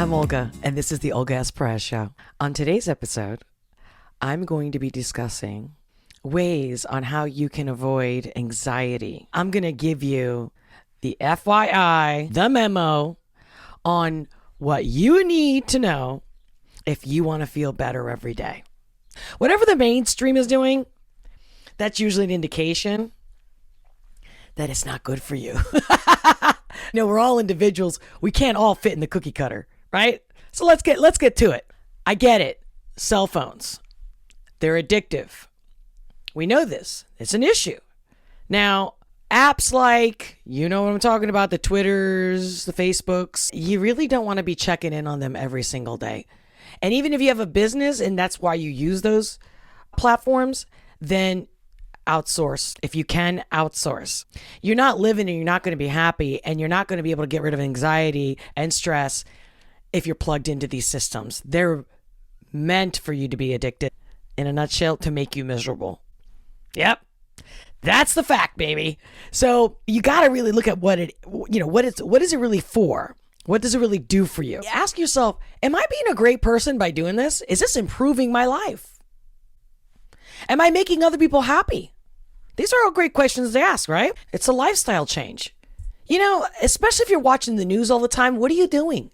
I'm Olga, and this is the Olga S. Pérez Show. On today's episode, I'm going to be discussing ways on how you can avoid anxiety. I'm going to give you the FYI, the memo on what you need to know if you want to feel better every day. Whatever the mainstream is doing, that's usually an indication that it's not good for you. We're all individuals. We can't all fit in the cookie cutter, right? So let's get to it. I get it. Cell phones, they're addictive. We know this. It's an issue. Now, apps like, you know what I'm talking about, the Twitters, the Facebooks, you really don't want to be checking in on them every single day. And even if you have a business and that's why you use those platforms, then outsource. If you can, outsource. You're not living and you're not going to be happy, and you're not going to be able to get rid of anxiety and stress if you're plugged into these systems. They're meant for you to be addicted. In a nutshell, to make you miserable. Yep. That's the fact, baby. So you got to really look at what is it really for? What does it really do for you? Ask yourself, am I being a great person by doing this? Is this improving my life? Am I making other people happy? These are all great questions to ask, right? It's a lifestyle change. Especially if you're watching the news all the time, what are you doing?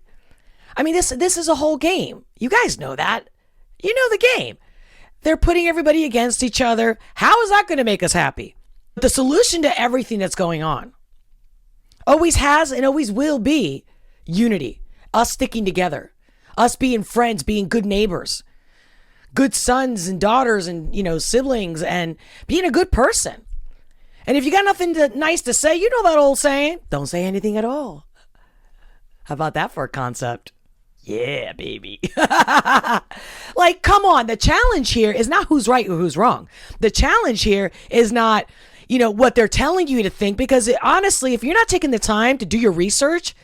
I mean, this is a whole game. You guys know that. You know the game. They're putting everybody against each other. How is that going to make us happy? The solution to everything that's going on always has and always will be unity. Us sticking together. Us being friends, being good neighbors. Good sons and daughters and, siblings, and being a good person. And if you got nothing nice to say, you know that old saying, don't say anything at all. How about that for a concept? Yeah, baby. Like, come on. The challenge here is not who's right or who's wrong. The challenge here is not, what they're telling you to think, because honestly, if you're not taking the time to do your research,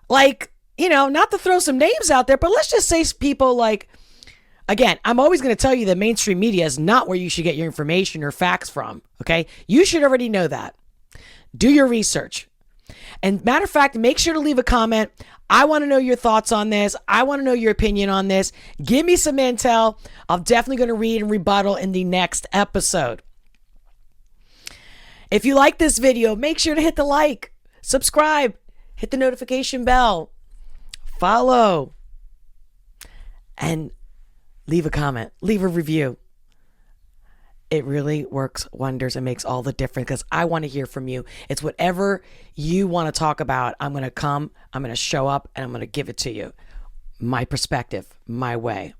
like, not to throw some names out there, but let's just say people like, again, I'm always going to tell you that mainstream media is not where you should get your information or facts from, okay? You should already know that. Do your research. And matter of fact, make sure to leave a comment. I want to know your thoughts on this. I want to know your opinion on this. Give me some intel. I'm definitely going to read and rebuttal in the next episode. If you like this video, make sure to hit the like, subscribe, hit the notification bell, follow, and leave a comment, leave a review. It really works wonders and makes all the difference, because I want to hear from you. It's whatever you want to talk about. I'm going to show up, and I'm going to give it to you. My perspective, my way.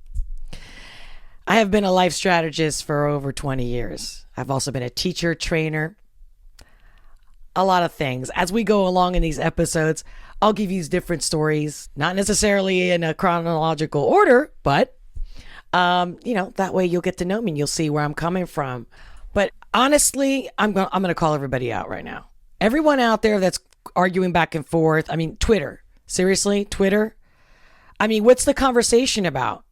I have been a life strategist for over 20 years. I've also been a teacher, trainer, a lot of things. As we go along in these episodes, I'll give you different stories, not necessarily in a chronological order, but that way you'll get to know me and you'll see where I'm coming from. But honestly, I'm going to call everybody out right now. Everyone out there that's arguing back and forth. I mean, Twitter. Seriously, Twitter? I mean, what's the conversation about?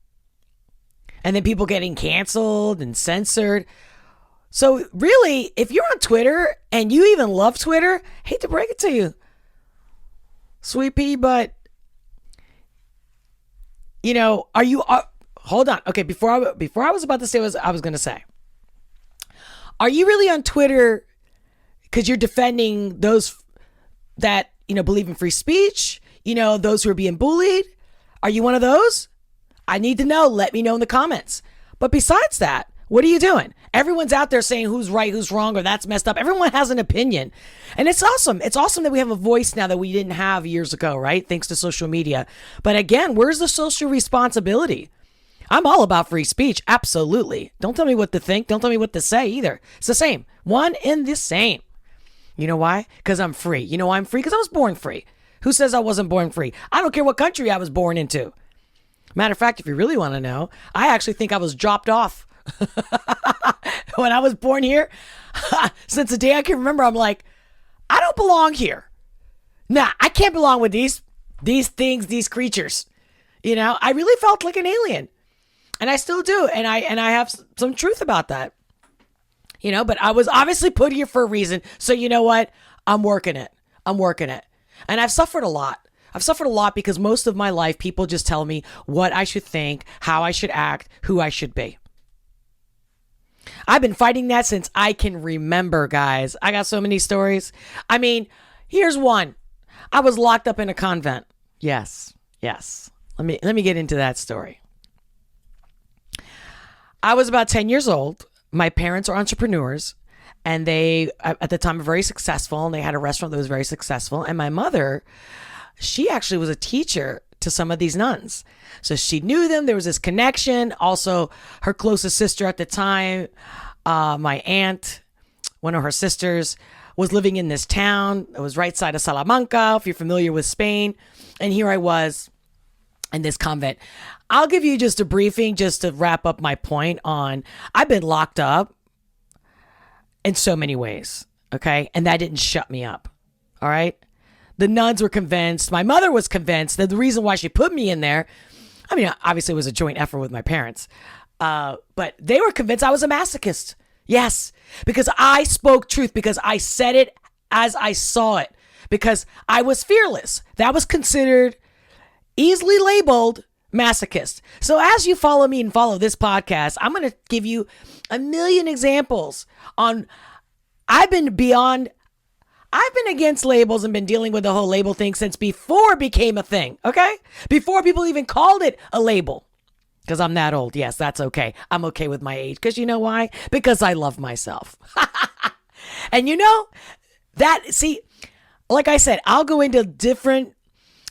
And then people getting canceled and censored. So really, if you're on Twitter and you even love Twitter, hate to break it to you, sweet pea, but are you... Hold on. Okay, before I was about to say what I was going to say. Are you really on Twitter because you're defending those that, believe in free speech? Those who are being bullied? Are you one of those? I need to know. Let me know in the comments. But besides that, what are you doing? Everyone's out there saying who's right, who's wrong, or that's messed up. Everyone has an opinion. And it's awesome. It's awesome that we have a voice now that we didn't have years ago, right? Thanks to social media. But again, where's the social responsibility? I'm all about free speech. Absolutely. Don't tell me what to think. Don't tell me what to say either. It's the same. One and the same. You know why? Because I'm free. You know why I'm free? Because I was born free. Who says I wasn't born free? I don't care what country I was born into. Matter of fact, if you really want to know, I actually think I was dropped off. When I was born here, since the day I can remember, I'm like, I don't belong here. Nah, I can't belong with these things, these creatures. I really felt like an alien. And I still do. And I have some truth about that. But I was obviously put here for a reason. So you know what? I'm working it. And I've suffered a lot. I've suffered a lot because most of my life, people just tell me what I should think, how I should act, who I should be. I've been fighting that since I can remember, guys. I got so many stories. I mean, here's one. I was locked up in a convent. Yes. Let me get into that story. I was about 10 years old. My parents are entrepreneurs, and they, at the time, were very successful, and they had a restaurant that was very successful. And my mother, she actually was a teacher to some of these nuns. So she knew them. There was this connection. Also, her closest sister at the time, my aunt, one of her sisters, was living in this town. It was right side of Salamanca, if you're familiar with Spain. And here I was in this convent. I'll give you just a briefing just to wrap up my point on I've been locked up in so many ways, okay? And that didn't shut me up, all right? The nuns were convinced. My mother was convinced that the reason why she put me in there, I mean, obviously it was a joint effort with my parents, but they were convinced I was a masochist. Yes, because I spoke truth, because I said it as I saw it, because I was fearless. That was considered easily labeled masochist. So as you follow me and follow this podcast, I'm going to give you a million examples on I've been against labels and been dealing with the whole label thing since before it became a thing, okay? Before people even called it a label. Because I'm that old. Yes, that's okay. I'm okay with my age. Because you know why? Because I love myself. And you know, like I said, I'll go into different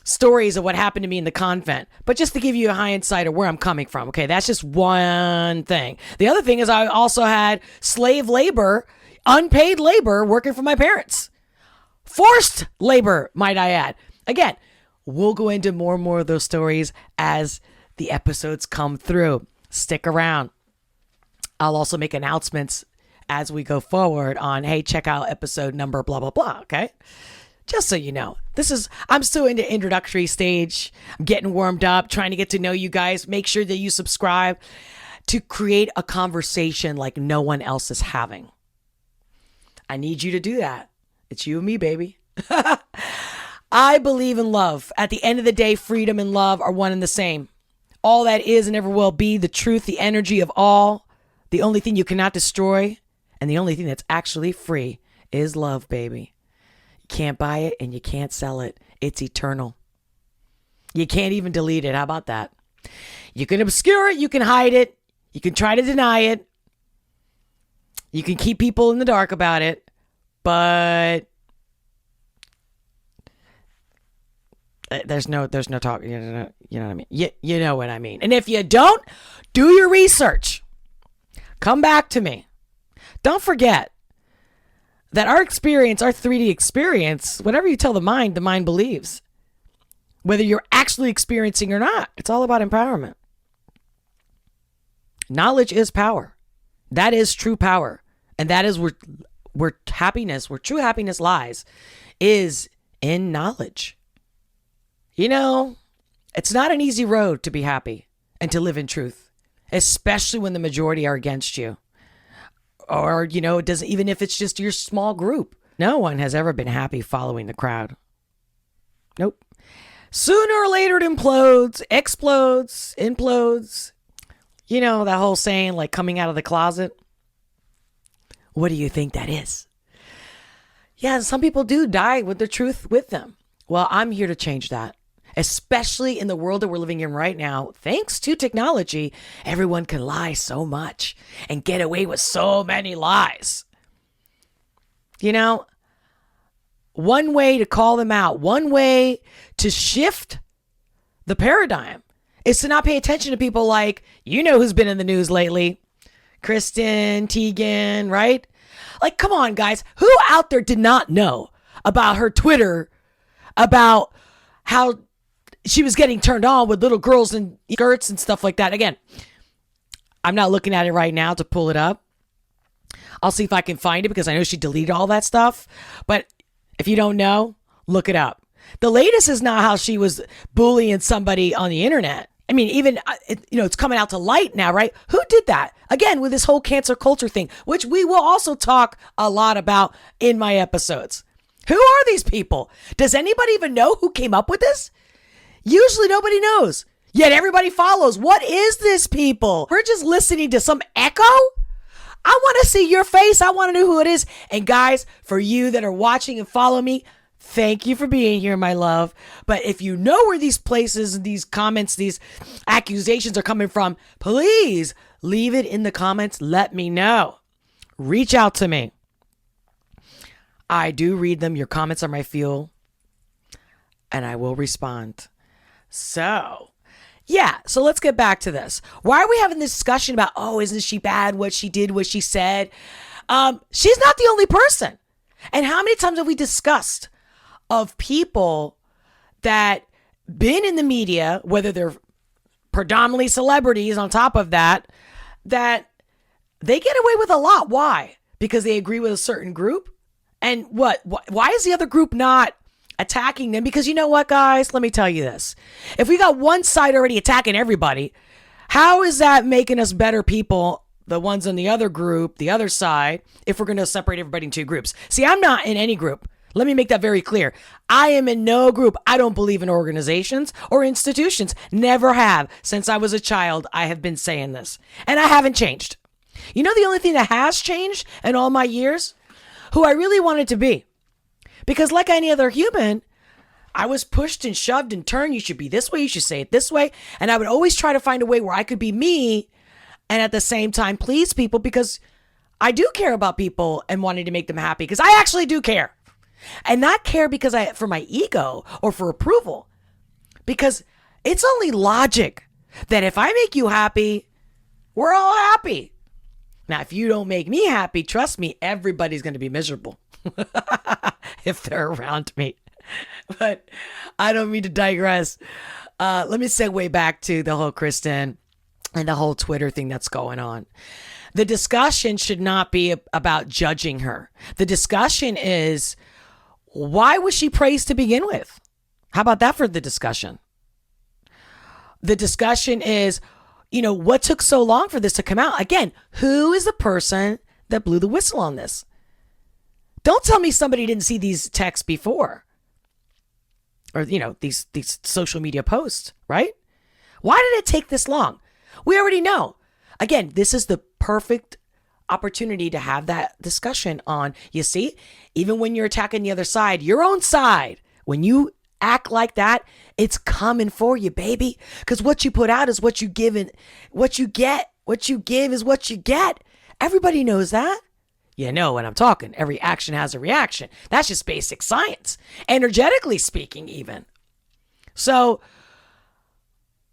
stories of what happened to me in the convent. But just to give you a high insight of where I'm coming from, okay? That's just one thing. The other thing is I also had slave labor, unpaid labor working for my parents. Forced labor, might I add. Again, we'll go into more and more of those stories as the episodes come through. Stick around. I'll also make announcements as we go forward on, hey, check out episode number, blah, blah, blah, okay? Just so you know, I'm still in the introductory stage. I'm getting warmed up, trying to get to know you guys. Make sure that you subscribe to create a conversation like no one else is having. I need you to do that. It's you and me, baby. I believe in love. At the end of the day, freedom and love are one and the same. All that is and ever will be, the truth, the energy of all, the only thing you cannot destroy, and the only thing that's actually free is love, baby. You can't buy it and you can't sell it. It's eternal. You can't even delete it. How about that? You can obscure it. You can hide it. You can try to deny it. You can keep people in the dark about it. But there's no talk. You know what I mean? You know what I mean. And if you don't, do your research. Come back to me. Don't forget that our experience, our 3D experience, whatever you tell the mind believes. Whether you're actually experiencing or not, it's all about empowerment. Knowledge is power. That is true power. And that is where true happiness lies, is in knowledge. You know, it's not an easy road to be happy and to live in truth, especially when the majority are against you. Or, you know, it doesn't, even if it's just your small group. No one has ever been happy following the crowd. Nope. Sooner or later it implodes, explodes, implodes. You know, that whole saying, like coming out of the closet. What do you think that is? Yeah, some people do die with the truth with them. Well, I'm here to change that. Especially in the world that we're living in right now, thanks to technology, everyone can lie so much and get away with so many lies. You know, one way to call them out, one way to shift the paradigm is to not pay attention to people like, you know who's been in the news lately? Kristen, Teigen, right? Like, come on, guys. Who out there did not know about her Twitter, about how she was getting turned on with little girls in skirts and stuff like that? Again, I'm not looking at it right now to pull it up. I'll see if I can find it because I know she deleted all that stuff. But if you don't know, look it up. The latest is not how she was bullying somebody on the internet. I mean, even, it's coming out to light now, right? Who did that? Again, with this whole cancer culture thing, which we will also talk a lot about in my episodes. Who are these people? Does anybody even know who came up with this? Usually nobody knows. Yet everybody follows. What is this, people? We're just listening to some echo? I want to see your face. I want to know who it is. And guys, for you that are watching and follow me, thank you for being here, my love. But if you know where these places, these comments, these accusations are coming from, please leave it in the comments. Let me know. Reach out to me. I do read them. Your comments are my fuel. And I will respond. So let's get back to this. Why are we having this discussion about, oh, isn't she bad? What she did, what she said. She's not the only person. And how many times have we discussed of people that been in the media, whether they're predominantly celebrities on top of that they get away with a lot. Why? Because they agree with a certain group. And why is the other group not attacking them? Because you know what, guys, let me tell you this. If we got one side already attacking everybody, how is that making us better people, the ones on the other group, the other side, if we're going to separate everybody in two groups? See, I'm not in any group. Let me make that very clear. I am in no group. I don't believe in organizations or institutions. Never have. Since I was a child, I have been saying this. And I haven't changed. You know the only thing that has changed in all my years? Who I really wanted to be. Because like any other human, I was pushed and shoved and turned. You should be this way. You should say it this way. And I would always try to find a way where I could be me and at the same time please people, because I do care about people and wanting to make them happy, because I actually do care. And not care because for my ego or for approval, because it's only logic that if I make you happy, we're all happy. Now, if you don't make me happy, trust me, everybody's going to be miserable if they're around me. But I don't mean to digress. Let me segue back to the whole Kristen and the whole Twitter thing that's going on. The discussion should not be about judging her. The discussion is, why was she praised to begin with? How about that for the discussion? The discussion is, what took so long for this to come out? Again, who is the person that blew the whistle on this? Don't tell me somebody didn't see these texts before. Or, these social media posts, right? Why did it take this long? We already know. Again, this is the perfect opportunity to have that discussion on, you see, even when you're attacking the other side, your own side, when you act like that, it's coming for you, baby. Because what you put out is what you give, and what you get. What you give is what you get. Everybody knows that. You know what I'm talking. Every action has a reaction. That's just basic science, energetically speaking, even. So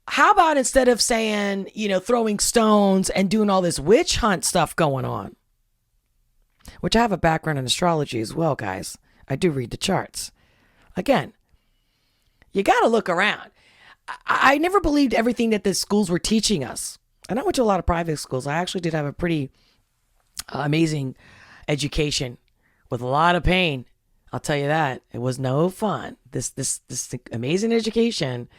how about instead of saying, throwing stones and doing all this witch hunt stuff going on, which I have a background in astrology as well, guys. I do read the charts. Again, you got to look around. I never believed everything that the schools were teaching us. And I went to a lot of private schools. I actually did have a pretty amazing education with a lot of pain. I'll tell you that. It was no fun. This amazing education.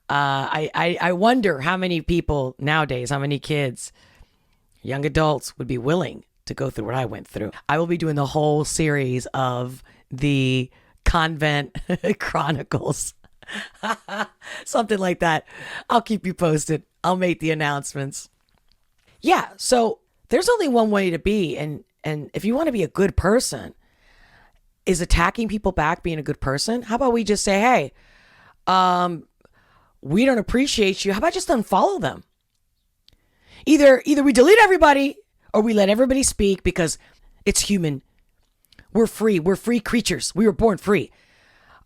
I wonder how many people nowadays, how many kids, young adults would be willing to go through what I went through. I will be doing the whole series of the Convent Chronicles. Something like that. I'll keep you posted. I'll make the announcements. Yeah, so there's only one way to be. And if you want to be a good person, is attacking people back being a good person? How about we just say, hey, we don't appreciate you. How about just unfollow them? Either we delete everybody or we let everybody speak, because it's human. We're free. We're free creatures. We were born free.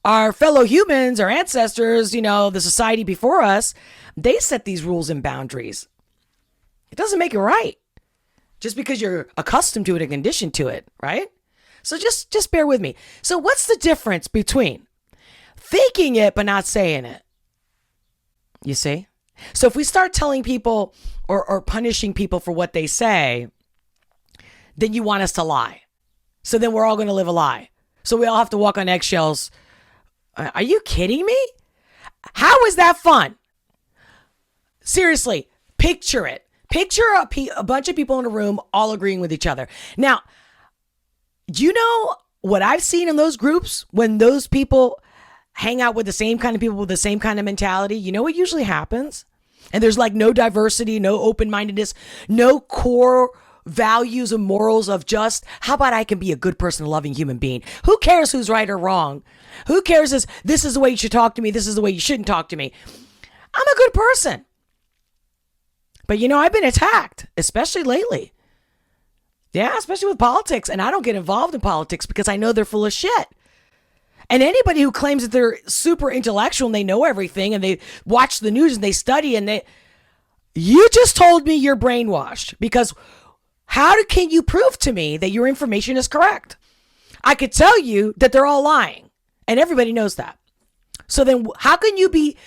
Our fellow humans, our ancestors, the society before us, they set these rules and boundaries. It doesn't make it right. Just because you're accustomed to it and conditioned to it, right? So just bear with me. So what's the difference between faking it but not saying it? You see? So if we start telling people or punishing people for what they say, then you want us to lie. So then we're all going to live a lie. So we all have to walk on eggshells. Are you kidding me? How is that fun? Seriously, picture it. Picture a bunch of people in a room all agreeing with each other. Now, do you know what I've seen in those groups when those people hang out with the same kind of people with the same kind of mentality, you know what usually happens? And there's like no diversity, no open-mindedness, no core values and morals of just, how about I can be a good person, a loving human being? Who cares who's right or wrong? Who cares this is the way you should talk to me, this is the way you shouldn't talk to me? I'm a good person. But you know, I've been attacked, especially lately. Yeah, especially with politics. And I don't get involved in politics because I know they're full of shit. And anybody who claims that they're super intellectual and they know everything and they watch the news and they study you just told me you're brainwashed, because can you prove to me that your information is correct? I could tell you that they're all lying and everybody knows that. So then how can you be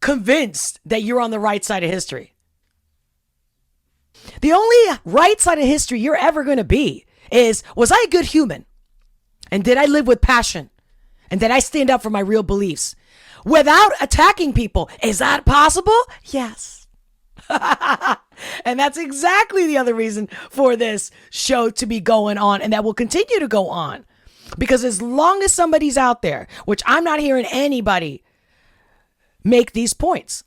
convinced that you're on the right side of history? The only right side of history you're ever going to be is, was I a good human? And did I live with passion? And did I stand up for my real beliefs without attacking people? Is that possible? Yes. And that's exactly the other reason for this show to be going on, and that will continue to go on. Because as long as somebody's out there, which I'm not hearing anybody make these points.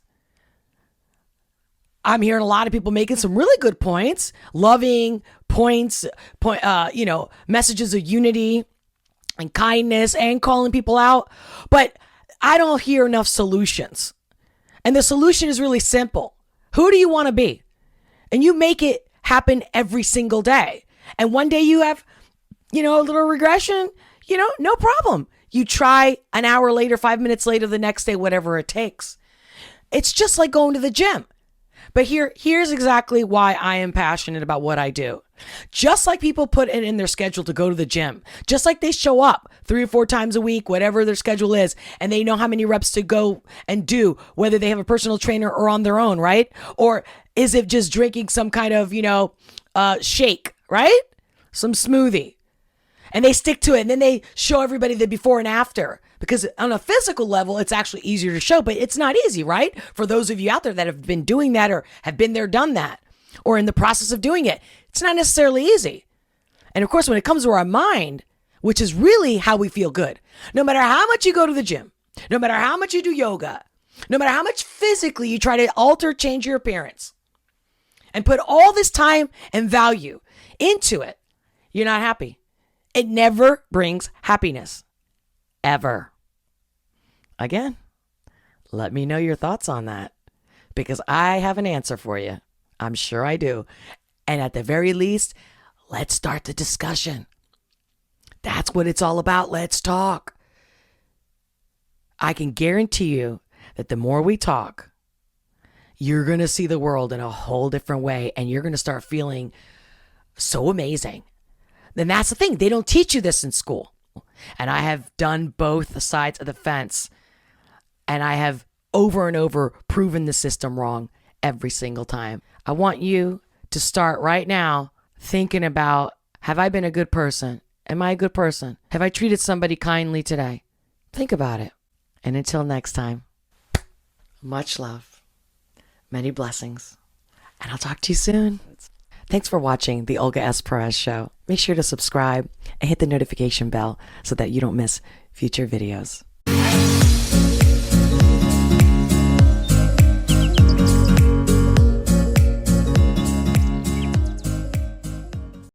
I'm hearing a lot of people making some really good points, loving points, messages of unity and kindness and calling people out. But I don't hear enough solutions. And the solution is really simple. Who do you want to be? And you make it happen every single day. And one day you have, a little regression, no problem. You try an hour later, 5 minutes later, the next day, whatever it takes. It's just like going to the gym. But here's exactly why I am passionate about what I do. Just like people put it in their schedule to go to the gym, just like they show up 3 or 4 times a week, whatever their schedule is, and they know how many reps to go and do, whether they have a personal trainer or on their own, right? Or is it just drinking some kind of, shake, right? Some smoothie. And they stick to it, and then they show everybody the before and after. Because on a physical level, it's actually easier to show, but it's not easy, right? For those of you out there that have been doing that or have been there, done that, or in the process of doing it, it's not necessarily easy. And of course, when it comes to our mind, which is really how we feel good, no matter how much you go to the gym, no matter how much you do yoga, no matter how much physically you try to change your appearance, and put all this time and value into it, you're not happy. It never brings happiness. Ever. Again, let me know your thoughts on that, because I have an answer for you. I'm sure I do. And at the very least, let's start the discussion. That's what it's all about. Let's talk. I can guarantee you that the more we talk, you're going to see the world in a whole different way, and you're going to start feeling so amazing. Then that's the thing. They don't teach you this in school. And I have done both sides of the fence. And I have over and over proven the system wrong every single time. I want you to start right now thinking about, have I been a good person? Am I a good person? Have I treated somebody kindly today? Think about it. And until next time, much love, many blessings, and I'll talk to you soon. Thanks for watching the Olga S. Pérez Show. Make sure to subscribe and hit the notification bell so that you don't miss future videos.